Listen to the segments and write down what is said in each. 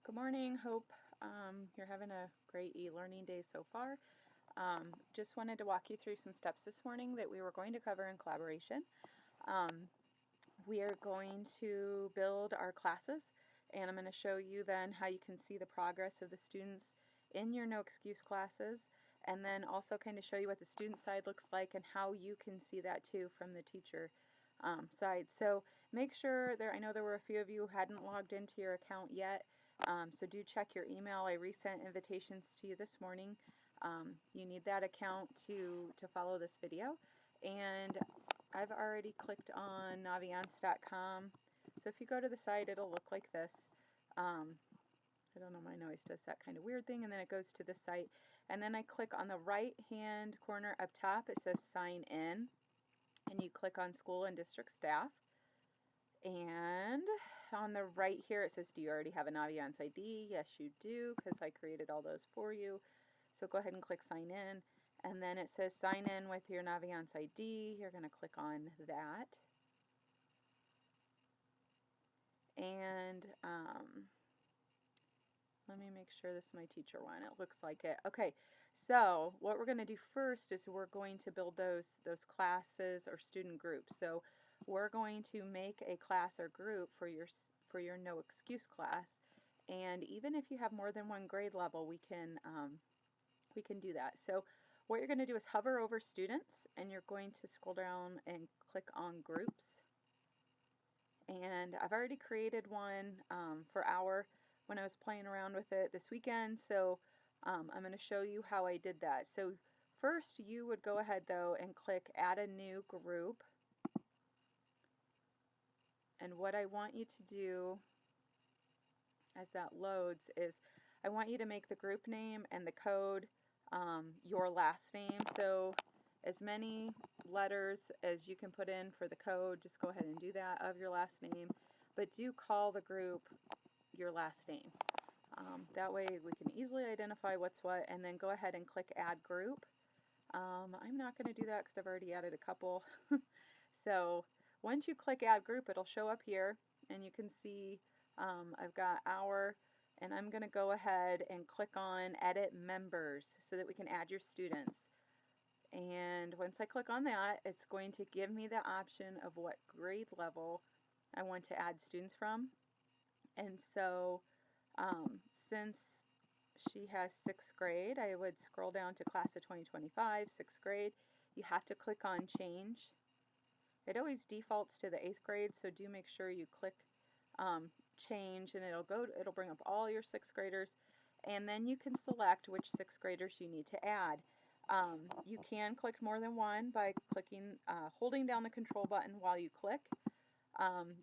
Good morning. Hope you're having a great e-learning day so far. Just wanted to walk you through some steps this morning that we were going to cover in collaboration. We are going to build our classes, and I'm going to show you then how you can see the progress of the students in your no excuse classes, and then also kind of show you what the student side looks like and how you can see that too from the teacher side. So make sure there, I know there were a few of you who hadn't logged into your account yet, so do check your email. I resent invitations to you this morning. You need that account to follow this video, and I've already clicked on Naviance.com. So if you go to the site, it'll look like this. I don't know, my noise does that kind of weird thing, and then it goes to the site. And then I click on the right-hand corner up top. It says Sign In, and you click on School and District Staff. And on the right here, it says, do you already have a Naviance ID? Yes, you do, because I created all those for you. So go ahead and click Sign In. And then it says sign in with your Naviance ID. You're going to click on that. And let me make sure this is my teacher one. It looks like it. Okay, so what we're going to do first is we're going to build those classes or student groups. So we're going to make a class or group for your no excuse class. And even if you have more than one grade level, we can do that. So what you're going to do is hover over students, and you're going to scroll down and click on groups. And I've already created one for our when I was playing around with it this weekend, so I'm going to show you how I did that. So first you would go ahead though and click add a new group, and what I want you to do as that loads is I want you to make the group name and the code your last name. So as many letters as you can put in for the code, just go ahead and do that of your last name, but do call the group your last name. That way we can easily identify what's what, and then go ahead and click add group. I'm not going to do that because I've already added a couple. So once you click add group, it'll show up here, and you can see I've got our, and I'm going to go ahead and click on edit members so that we can add your students. And once I click on that, it's going to give me the option of what grade level I want to add students from. And so since she has 6th grade, I would scroll down to class of 2025, 6th grade. You have to click on change. It always defaults to the 8th grade, so do make sure you click change, and it'll bring up all your 6th graders, and then you can select which 6th graders you need to add. You can click more than one by clicking, holding down the control button while you click.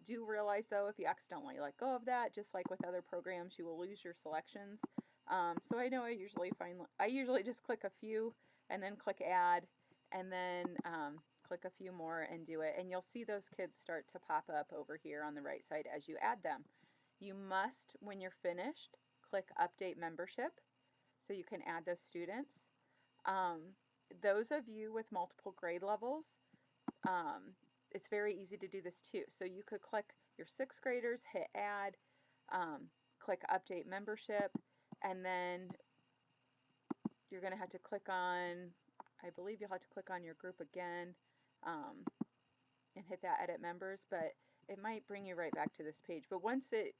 Do realize though, if you accidentally let go of that, just like with other programs, you will lose your selections. So I know I usually just click a few and then click add, and then click a few more and do it, and you'll see those kids start to pop up over here on the right side as you add them. You must, when you're finished, click update membership so you can add those students. Those of you with multiple grade levels, it's very easy to do this too. So you could click your 6th graders, hit add, click update membership, and then you're going to have to click on, I believe you'll have to click on your group again and hit that edit members, but it might bring you right back to this page. But once it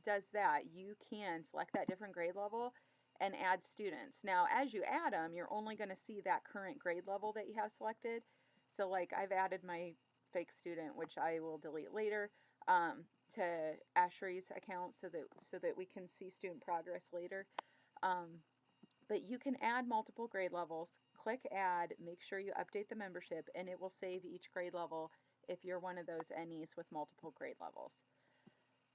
does that, you can select that different grade level and add students. Now as you add them, you're only going to see that current grade level that you have selected. So like I've added my fake student, which I will delete later, to Ashley's account so that we can see student progress later. But you can add multiple grade levels. Click add, make sure you update the membership, and it will save each grade level if you're one of those NEs with multiple grade levels.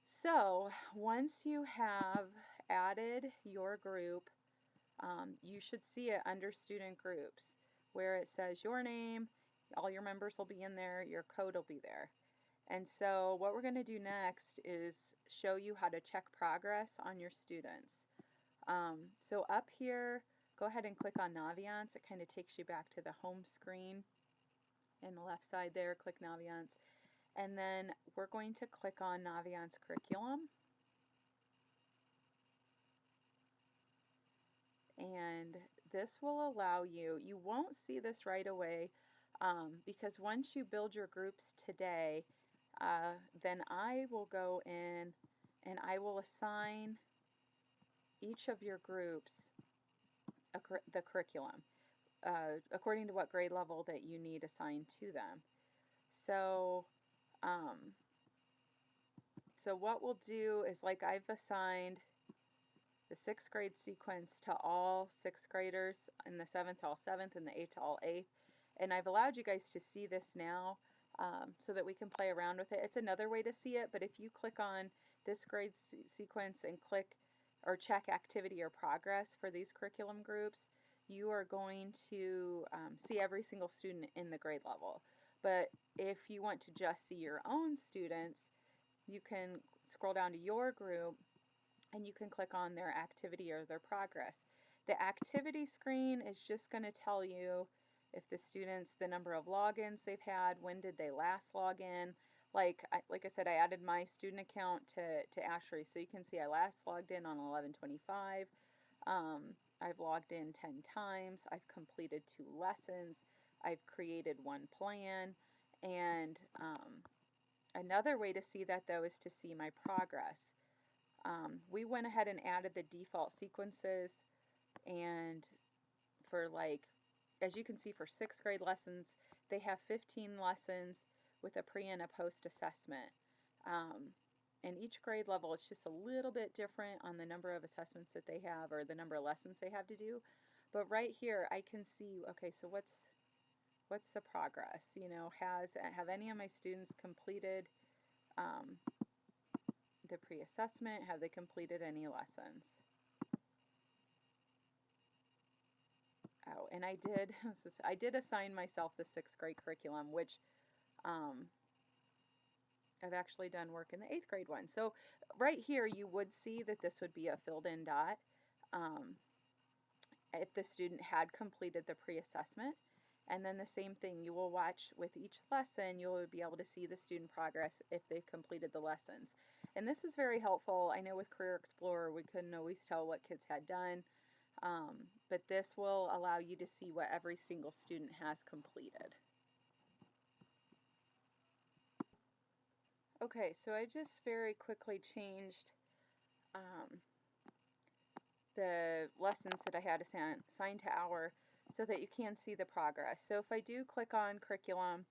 So once you have added your group, you should see it under student groups where it says your name, all your members will be in there, your code will be there. And so what we're going to do next is show you how to check progress on your students. So up here, go ahead and click on Naviance. It kind of takes you back to the home screen. In the left side there, click Naviance. And then we're going to click on Naviance curriculum. this will allow you, you won't see this right away, because once you build your groups today, then I will go in and I will assign each of your groups the curriculum according to what grade level that you need assigned to them. So, um, so what we'll do is, like, I've assigned the 6th grade sequence to all 6th graders, and the 7th to all 7th, and the 8th to all 8th. And I've allowed you guys to see this now so that we can play around with it. It's another way to see it, but if you click on this grade sequence and click or check activity or progress for these curriculum groups, you are going to see every single student in the grade level. But if you want to just see your own students, you can scroll down to your group and you can click on their activity or their progress. The activity screen is just going to tell you if the students, the number of logins they've had, when did they last log in. Like I said, I added my student account to Ashley, so you can see I last logged in on 11/25. I've logged in 10 times. I've completed 2 lessons. I've created 1 plan. And another way to see that, though, is to see my progress. We went ahead and added the default sequences, and for, like, as you can see, for 6th grade lessons, they have 15 lessons with a pre and a post assessment. And each grade level is just a little bit different on the number of assessments that they have or the number of lessons they have to do. But right here I can see, okay, so what's the progress? You know, have any of my students completed the pre-assessment? Have they completed any lessons? Oh, and I did assign myself the 6th grade curriculum, which I've actually done work in the 8th grade one. So right here you would see that this would be a filled in dot if the student had completed the pre-assessment. And then the same thing, you will watch with each lesson, you'll be able to see the student progress if they've completed the lessons. And this is very helpful. I know with Career Explorer we couldn't always tell what kids had done, but this will allow you to see what every single student has completed. Okay, so I just very quickly changed the lessons that I had assigned to hour so that you can see the progress. So if I do click on curriculum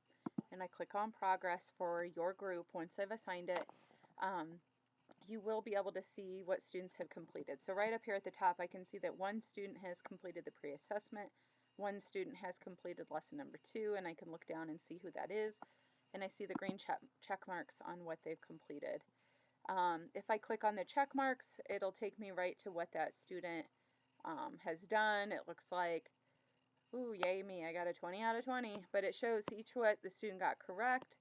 and I click on progress for your group, once I've assigned it, you will be able to see what students have completed. So right up here at the top I can see that 1 student has completed the pre-assessment, 1 student has completed lesson number 2, and I can look down and see who that is, and I see the green check marks on what they've completed. If I click on the check marks, it'll take me right to what that student has done. It looks like, ooh, yay me, I got a 20 out of 20, but it shows each what the student got correct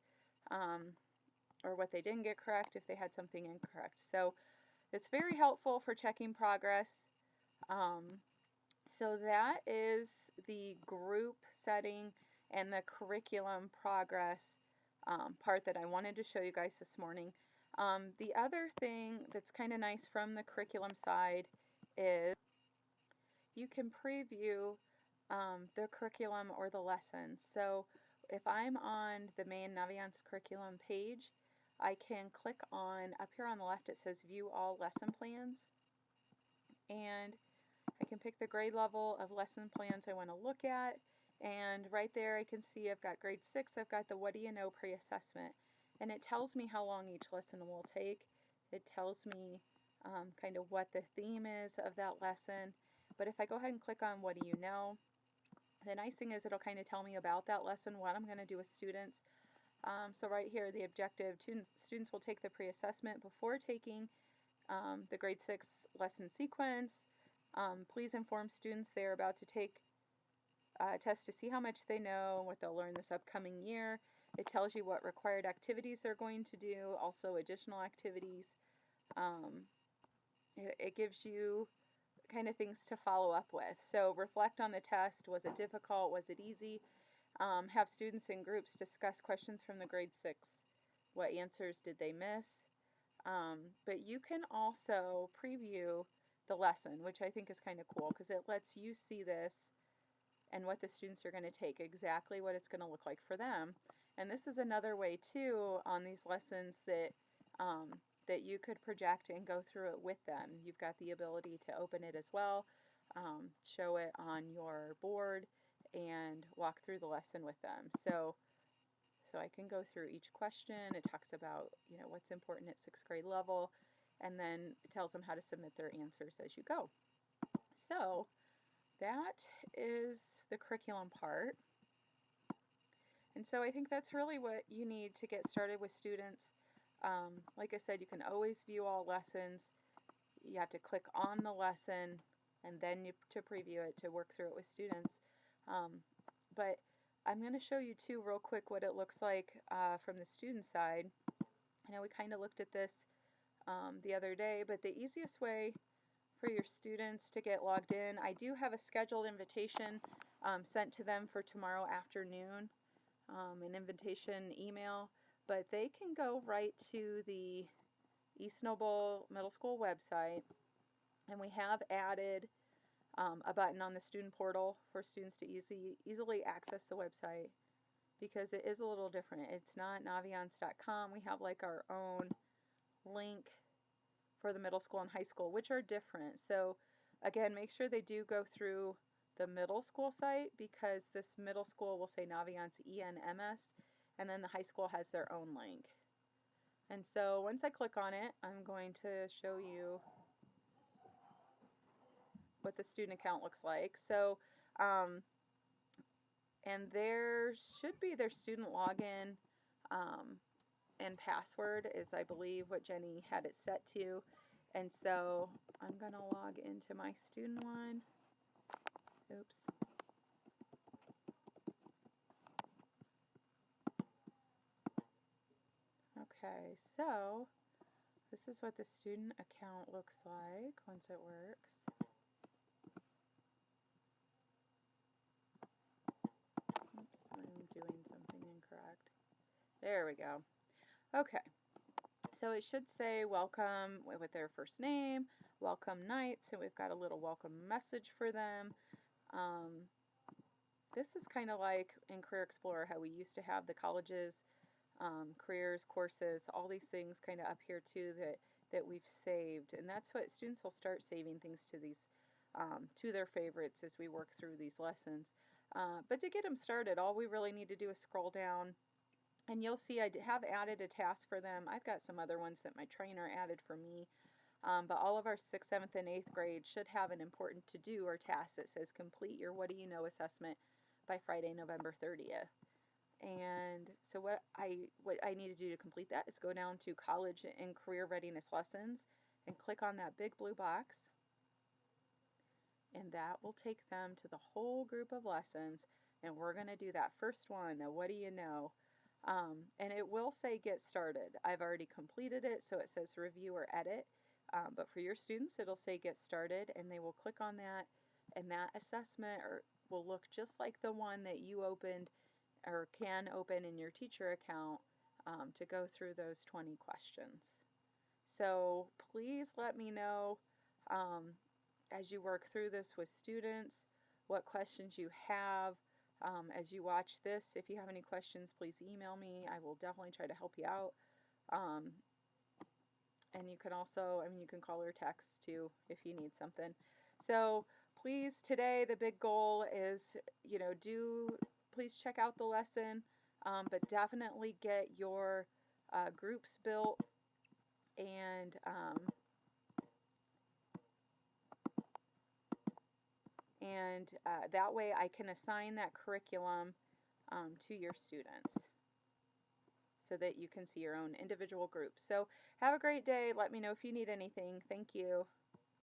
or what they didn't get correct if they had something incorrect. So it's very helpful for checking progress. So that is the group setting and the curriculum progress part that I wanted to show you guys this morning. The other thing that's kind of nice from the curriculum side is you can preview the curriculum or the lesson. So if I'm on the main Naviance curriculum page, I can click on, up here on the left it says view all lesson plans, and I can pick the grade level of lesson plans I want to look at, and right there I can see I've got grade 6, I've got the what do you know pre-assessment, and it tells me how long each lesson will take. It tells me kind of what the theme is of that lesson. But if I go ahead and click on what do you know, the nice thing is it'll kind of tell me about that lesson, what I'm going to do with students. So right here, the objective, students will take the pre-assessment before taking the grade 6 lesson sequence. Please inform students they are about to take a test to see how much they know, what they'll learn this upcoming year. It tells you what required activities they're going to do, also additional activities. It gives you kind of things to follow up with. So reflect on the test. Was it difficult? Was it easy? Have students in groups discuss questions from the grade 6. What answers did they miss? But you can also preview the lesson, which I think is kind of cool because it lets you see this and what the students are going to take, exactly what it's going to look like for them. And this is another way too on these lessons that that you could project and go through it with them. You've got the ability to open it as well, show it on your board, and walk through the lesson with them. So I can go through each question. It talks about, you know, what's important at 6th grade level, and then it tells them how to submit their answers as you go. So that is the curriculum part. And so I think that's really what you need to get started with students. Like I said, you can always view all lessons. You have to click on the lesson and then to preview it to work through it with students. But I'm going to show you too real quick what it looks like from the student side. I know we kind of looked at this the other day, but the easiest way for your students to get logged in, I do have a scheduled invitation sent to them for tomorrow afternoon, an invitation email, but they can go right to the East Noble Middle School website, and we have added a button on the student portal for students to easily access the website, because it is a little different. It's not Naviance.com. We have like our own link for the middle school and high school, which are different. So again, make sure they do go through the middle school site, because this middle school will say Naviance ENMS, and then the high school has their own link. And so once I click on it, I'm going to show you what the student account looks like. So and there should be their student login and password is, I believe, what Jenny had it set to. And so I'm going to log into my student one. Oops. Okay, so this is what the student account looks like once it works. Oops, I'm doing something incorrect. There we go. Okay, so it should say welcome with their first name, welcome night, so we've got a little welcome message for them. This is kind of like in Career Explorer how we used to have the colleges, careers, courses, all these things kind of up here too that we've saved, and that's what students will start saving things to these to their favorites as we work through these lessons. But to get them started, all we really need to do is scroll down, and you'll see I have added a task for them. I've got some other ones that my trainer added for me, but all of our 6th, 7th, and 8th grade should have an important to do or task that says complete your What Do You Know assessment by Friday, November 30th. And so what I need to do to complete that is go down to College and Career Readiness Lessons and click on that big blue box, and that will take them to the whole group of lessons, and we're going to do that first one, the What Do You Know? And it will say get started. I've already completed it, so it says review or edit, but for your students it'll say get started, and they will click on that, and that assessment will look just like the one that you opened or can open in your teacher account to go through those 20 questions. So please let me know as you work through this with students what questions you have. As you watch this, if you have any questions, please email me. I will definitely try to help you out. And you can also, I mean, you can call or text too if you need something. So please, today the big goal is, you know, please check out the lesson, but definitely get your groups built, and that way I can assign that curriculum to your students so that you can see your own individual groups. So have a great day. Let me know if you need anything. Thank you.